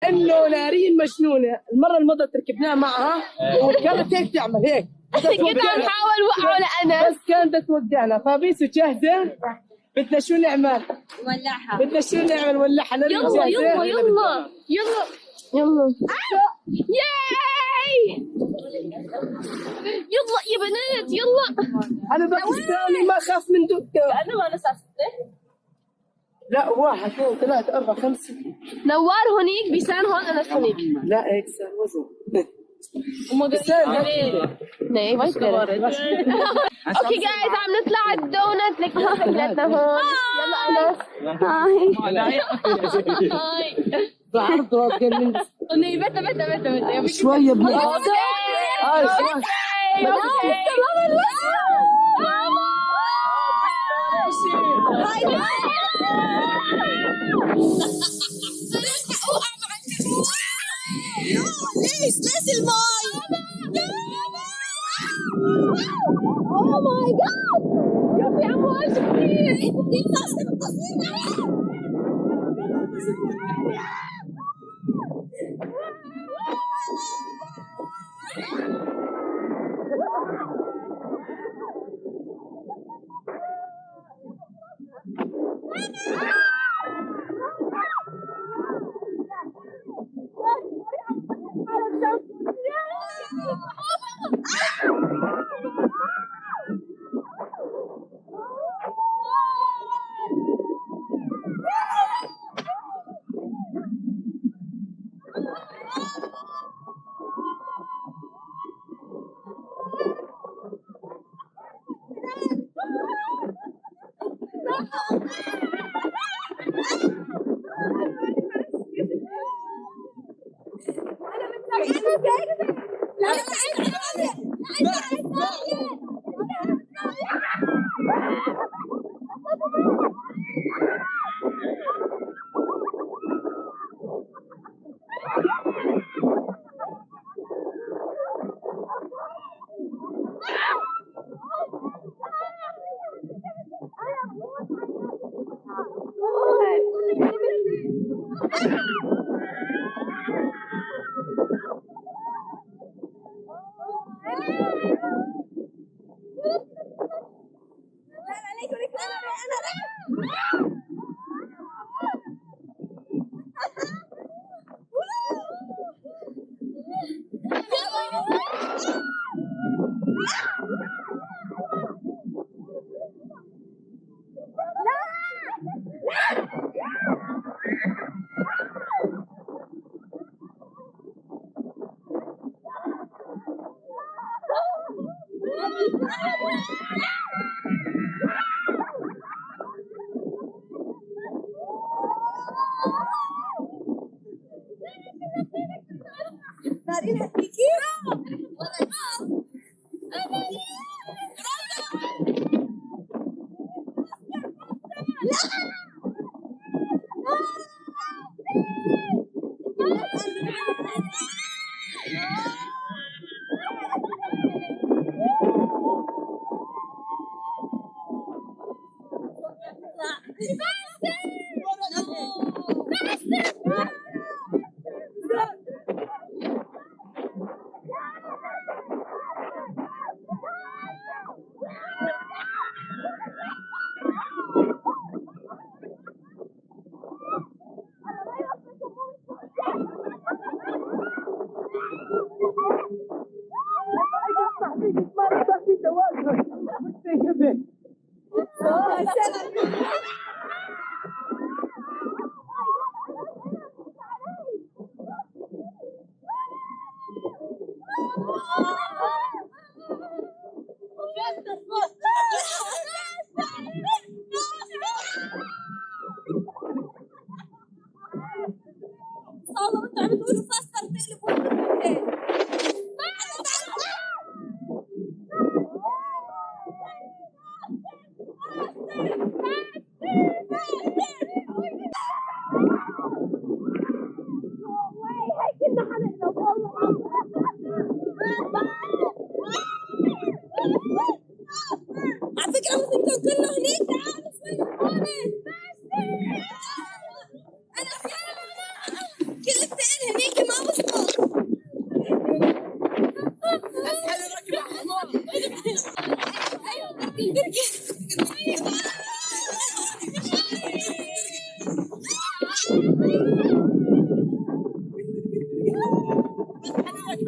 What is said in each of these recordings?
انه نارين مجنونه، المره اللي مضت ركبناها معها وكانت هيك تعمل هيك. كنت عم حاول وقعه لأنس بس كانت توقعنا. فبيسو جاهزه؟ بدنا شو نعمل؟ ولعها. بدنا شو نعمل؟ ولعها. يلا يلا يلا يلا يلا ياي يلا يا بنات يلا. انا باكستاني ما خاف من دكتور. انا ما نسى ستة. لا 1 2 3 4 5. نوار هونيك، بيسان هون، أنس هونيك. لا هيك صار وزن. بيسان ناي ما يصير. اوكي جايز عم نطلع الدونت لك كلاتنا هون. يلا أنس. هاي بعرض وقال من بتا شويه بنقعد. ليش الماي؟ اوه ماي جاد، شوفي امواج كثير. نارين هتيجي؟ والله انتوا عم تقولوا فسر تقلبوا. على فكرة ممكن كنا هناك. تعالوا شوي هون. أنا كنت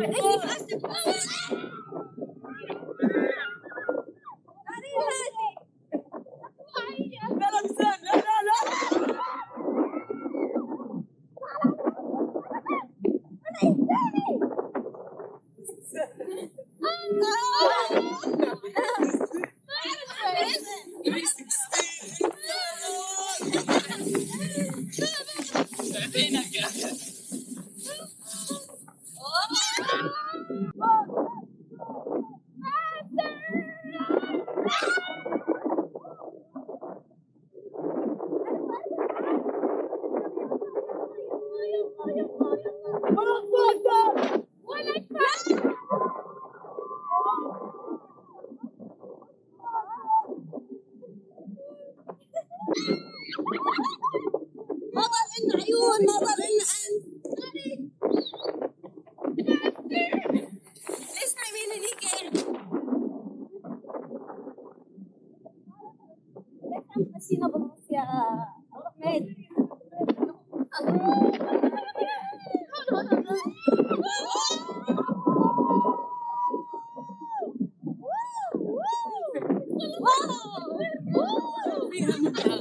ما ضل لنا عيون، ما ضل لنا أنف. ليش نايمين هنيك يعني؟ ليش عم تمشينا بالنص يا أحمد؟ فيها متعة،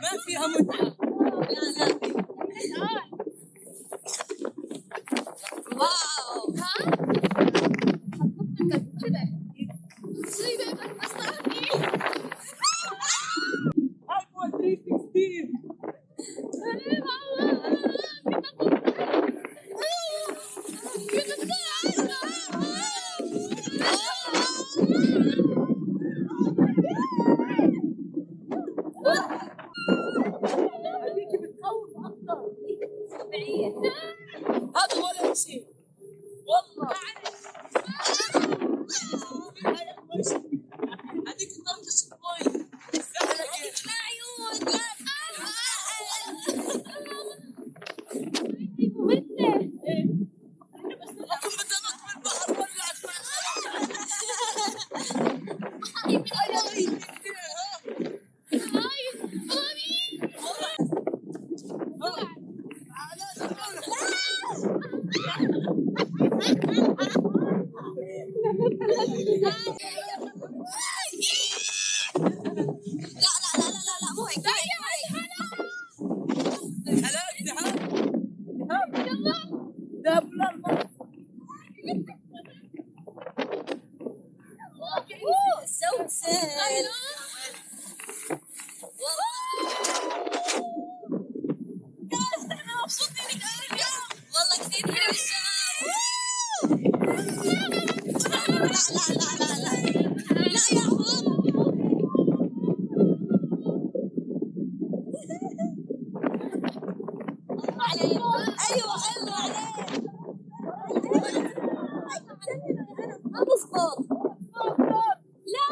ما فيها متعة. واو. أقوى 316. هذيك بتخوف أكثر. هذا ولا شيء والله. هذيك تطرطش المي سهلة كيف. لا عيون، لا مو هيك. هلاك ذهب ذهب للأرض. سوسن. انا مبسوطة انك اليوم. والله كثير حلو الشباب. لا يا عمر. ايوه عليك. ما بسقط. لا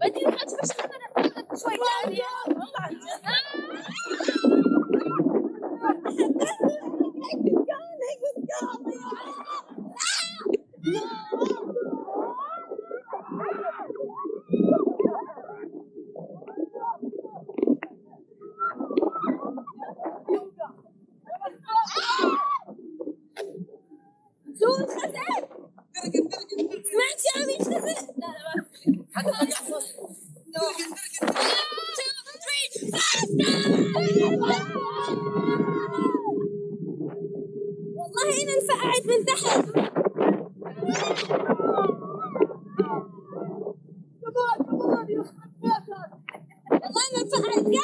بدي اروح اتفرج شوي ثانية. زول خزق. سمعت يا عمي خزق. لا ما حتى ما يحصل. والله انا انفقعت من تحت. كمان يا خباثة. والله انا انفقعت. لا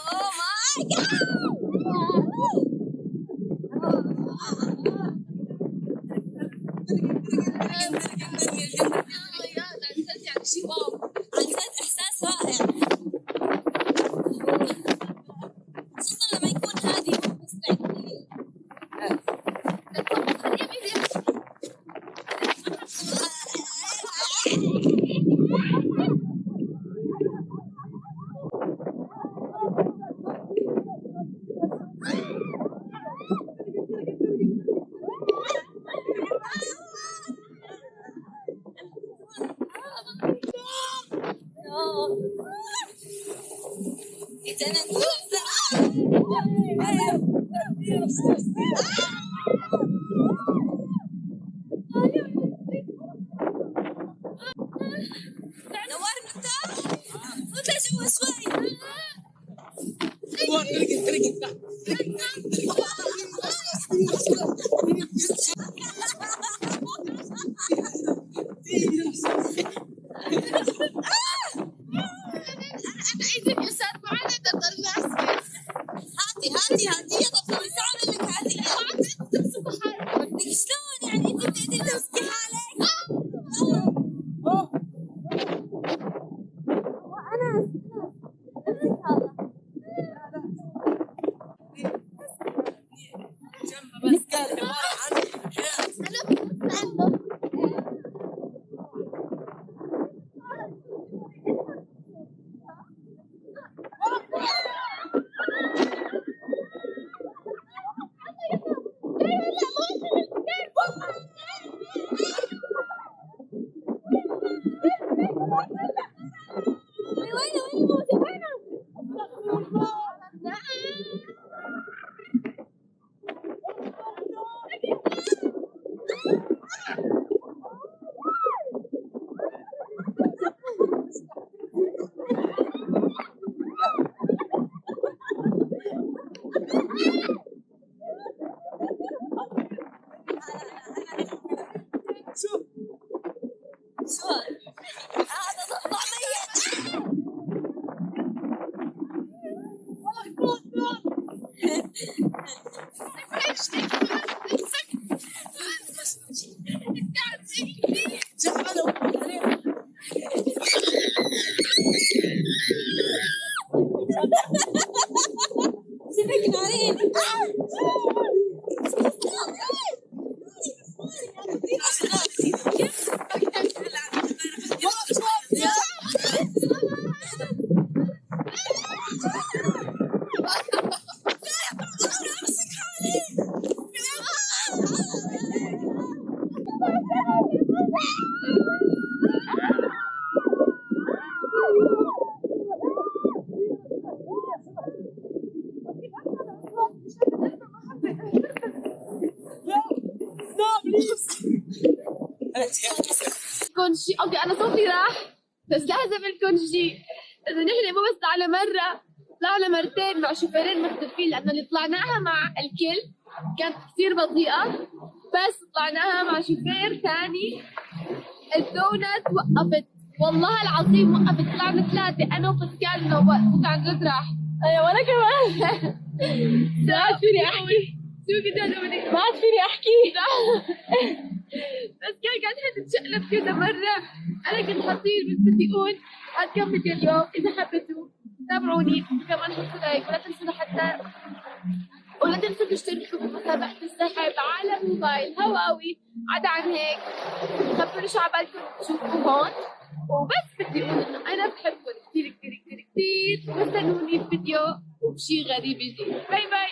Oh my god! خصوصا لما يكون هادي ومستعد. نوار مرتاح؟ وانت جوا شوي. هاتي يا طفل سامع لك هاتي. بدك شلون يعني انت بتقدري تمسكي حالك؟ سيبك نارين. لكم شيء. اوكي انا صوتي راح، بس لازم لكم شيء انه نحن مو بس طلعنا مره، طلعنا مرتين مع شوفيرين مختلفين، لانه اللي طلعناها مع الكل كانت كثير بطيئه، بس طلعناها مع شوفير ثاني الدونت وقفت، والله العظيم وقفت. طلعنا ثلاثه انا وباسكال وكان عن جد راح. ايوه وانا كمان. ما عاد فيني احكي. شو كنت بدك؟ ما عاد فيني احكي. بس كانت تتشقلب كذا مرة. أنا كنت حاطين بالفيديوهات هتكمل اليوم. إذا حبيتوا تابعوني كمان حطوا لايك، ولا تنسوا تشتركوا بمسابقة السحب على موبايل هواوي. عدا عن هيك خبروا شو عبالكم تشوفوا هون، وبس بدي أقول إنه أنا بحبكم كثير كثير كثير كثير، واستنوني بفيديو وبشي غريب جديد. باي باي.